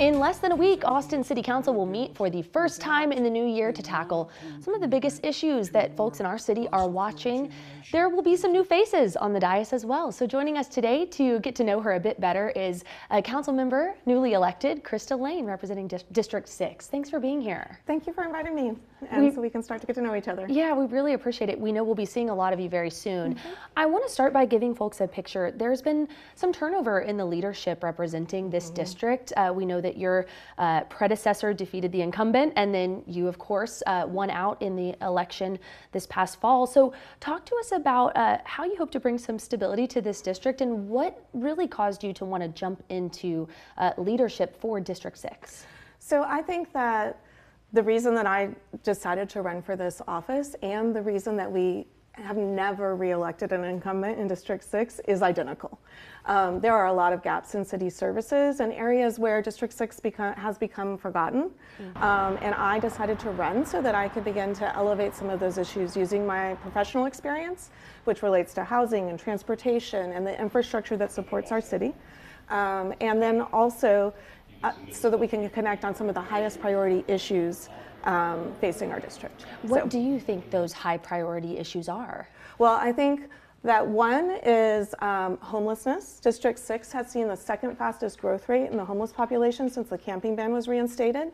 In less than a week, Austin City Council will meet for the first time in the new year to tackle some of the biggest issues that folks in our city are watching. There will be some new faces on the dais as well. So joining us today to get to know her a bit better is a council member, newly elected, Krista Laine, representing District 6. Thanks for being here. Thank you for inviting me, and so we can start to get to know each other. Yeah, we really appreciate it. We know we'll be seeing a lot of you very soon. I want to start by giving folks a picture. There's been some turnover in the leadership representing this district. We know that your predecessor defeated the incumbent, and then you, of course, won out in the election this past fall. So talk to us about how you hope to bring some stability to this district and what really caused you to want to jump into leadership for District 6. So I think that the reason that I decided to run for this office and the reason that we have never re-elected an incumbent in District 6 is identical. There are a lot of gaps in city services and areas where District 6 has become forgotten. And I decided to run so that I could begin to elevate some of those issues using my professional experience, which relates to housing and transportation and the infrastructure that supports our city. And then also so that we can connect on some of the highest priority issues facing our district. What do you think those high priority issues are? Well, I think that one is homelessness. District 6 has seen the second fastest growth rate in the homeless population since the camping ban was reinstated.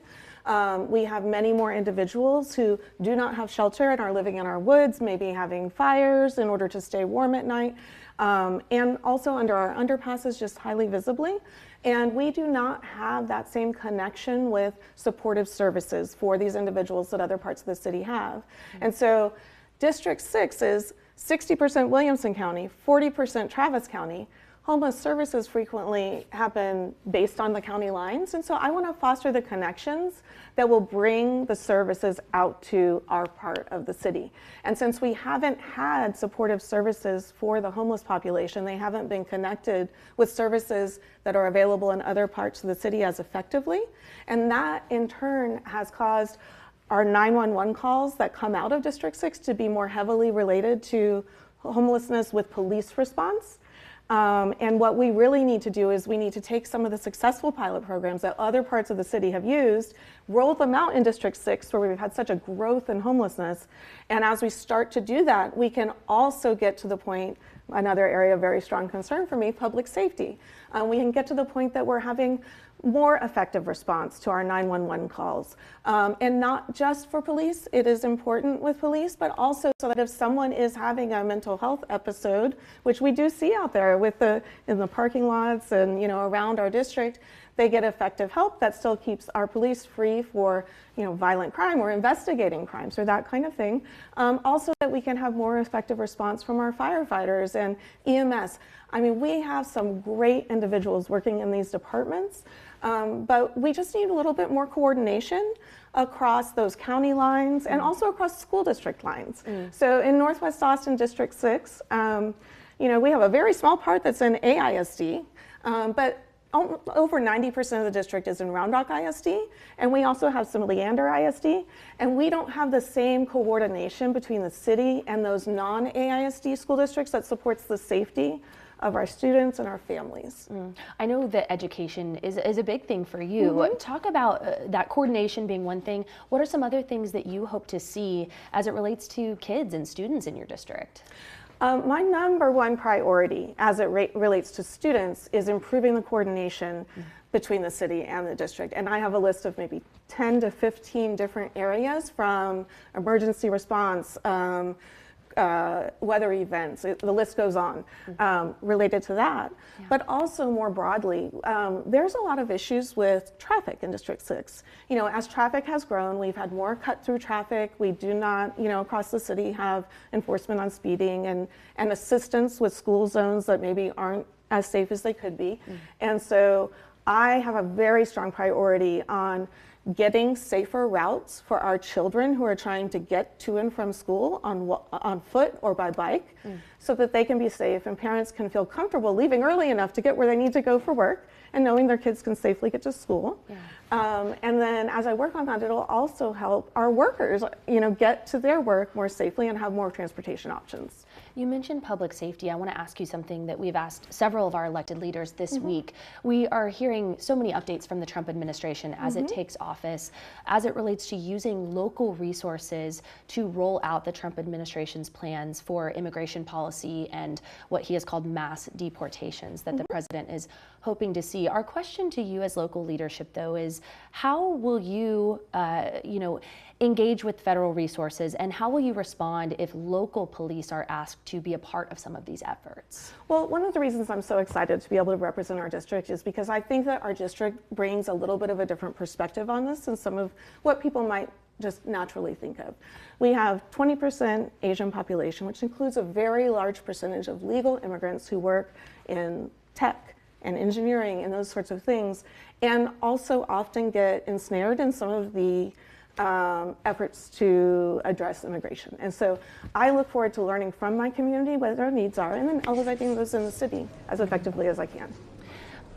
We have many more individuals who do not have shelter and are living in our woods, maybe having fires in order to stay warm at night, and also under our underpasses just highly visibly. And we do not have that same connection with supportive services for these individuals that other parts of the city have. And so District 6 is 60% Williamson County, 40% Travis County. Homeless services frequently happen based on the county lines. And so I want to foster the connections that will bring the services out to our part of the city. And since we haven't had supportive services for the homeless population, they haven't been connected with services that are available in other parts of the city as effectively. And that in turn has caused our 911 calls that come out of District 6 to be more heavily related to homelessness with police response. And what we really need to do is we need to take some of the successful pilot programs that other parts of the city have used, roll them out in District 6 where we've had such a growth in homelessness. And as we start to do that, we can also get to the point, another area of very strong concern for me, public safety. We can get to the point that we're having more effective response to our 911 calls. And not just for police, it is important with police, but also so that if someone is having a mental health episode, which we do see out there with in the parking lots and around our district, they get effective help that still keeps our police free for violent crime or investigating crimes or that kind of thing. Also that we can have more effective response from our firefighters and EMS. I mean, we have some great individuals working in these departments, but we just need a little bit more coordination across those county lines and also across school district lines. So in Northwest Austin District 6, we have a very small part that's in AISD, but over 90% of the district is in Round Rock ISD, and we also have some Leander ISD, and we don't have the same coordination between the city and those non-AISD school districts that supports the safety of our students and our families. I know that education is a big thing for you. Talk about that coordination being one thing. What are some other things that you hope to see as it relates to kids and students in your district? My number one priority as it relates to students is improving the coordination between the city and the district. And I have a list of maybe 10 to 15 different areas, from emergency response, weather events, the list goes on, related to that. But also more broadly, there's a lot of issues with traffic in District 6. As traffic has grown, we've had more cut-through traffic. We do not, across the city have enforcement on speeding and assistance with school zones that maybe aren't as safe as they could be. And so I have a very strong priority on getting safer routes for our children who are trying to get to and from school on foot or by bike, so that they can be safe and parents can feel comfortable leaving early enough to get where they need to go for work and knowing their kids can safely get to school. And then as I work on that, it'll also help our workers, get to their work more safely and have more transportation options. You mentioned public safety. I want to ask you something that we've asked several of our elected leaders this week. We are hearing so many updates from the Trump administration as it takes office, as it relates to using local resources to roll out the Trump administration's plans for immigration policy and what he has called mass deportations that the president is hoping to see. Our question to you as local leadership, though, is how will you, engage with federal resources, and how will you respond if local police are asked to be a part of some of these efforts? Well, one of the reasons I'm so excited to be able to represent our district is because I think that our district brings a little bit of a different perspective on this than some of what people might just naturally think of. We have 20% Asian population, which includes a very large percentage of legal immigrants who work in tech and engineering and those sorts of things, and also often get ensnared in some of the efforts to address immigration. And so I look forward to learning from my community what their needs are and then elevating those in the city as effectively as I can.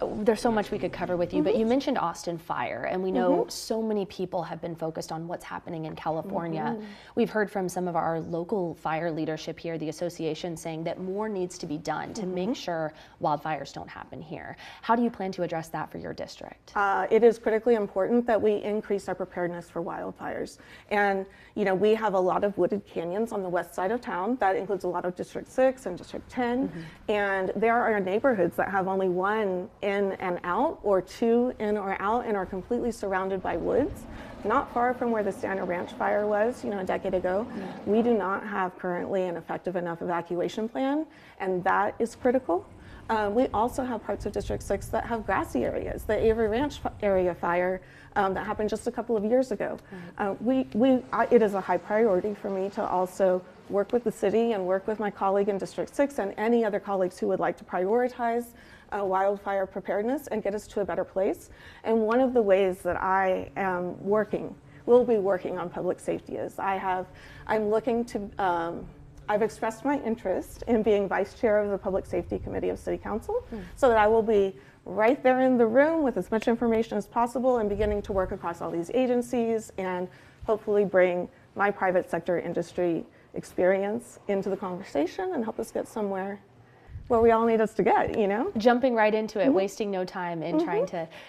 There's so much we could cover with you, but you mentioned Austin fire, and we know so many people have been focused on what's happening in California. We've heard from some of our local fire leadership here, the association, saying that more needs to be done to make sure wildfires don't happen here. How do you plan to address that for your district? It is critically important that we increase our preparedness for wildfires. And we have a lot of wooded canyons on the west side of town. That includes a lot of District 6 and District 10. And there are neighborhoods that have only one in and out, or two in or out, and are completely surrounded by woods, not far from where the Stanner Ranch fire was, a decade ago. We do not have currently an effective enough evacuation plan, and that is critical. We also have parts of District 6 that have grassy areas. The Avery Ranch area fire that happened just a couple of years ago. It is a high priority for me to also work with the city and work with my colleague in District 6 and any other colleagues who would like to prioritize wildfire preparedness and get us to a better place. And one of the ways that I am will be working on public safety is I'm looking to, I've expressed my interest in being vice chair of the Public Safety Committee of City Council so that I will be right there in the room with as much information as possible and beginning to work across all these agencies and hopefully bring my private sector industry experience into the conversation and help us get somewhere where we all need us to get, Jumping right into it, wasting no time in trying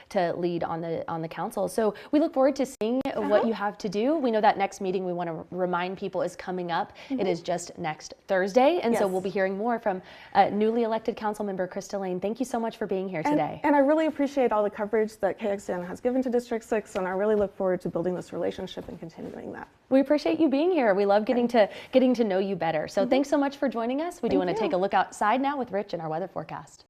to lead on the council. So we look forward to seeing what you have to do. We know that next meeting we want to remind people is coming up. It is just next Thursday, and so we'll be hearing more from newly elected council member Krista Laine. Thank you so much for being here today. And I really appreciate all the coverage that KXAN has given to District 6, and I really look forward to building this relationship and continuing that. We appreciate you being here. We love getting to know you better. So thanks so much for joining us. We do want to take a look outside now with Rich and our weather forecast.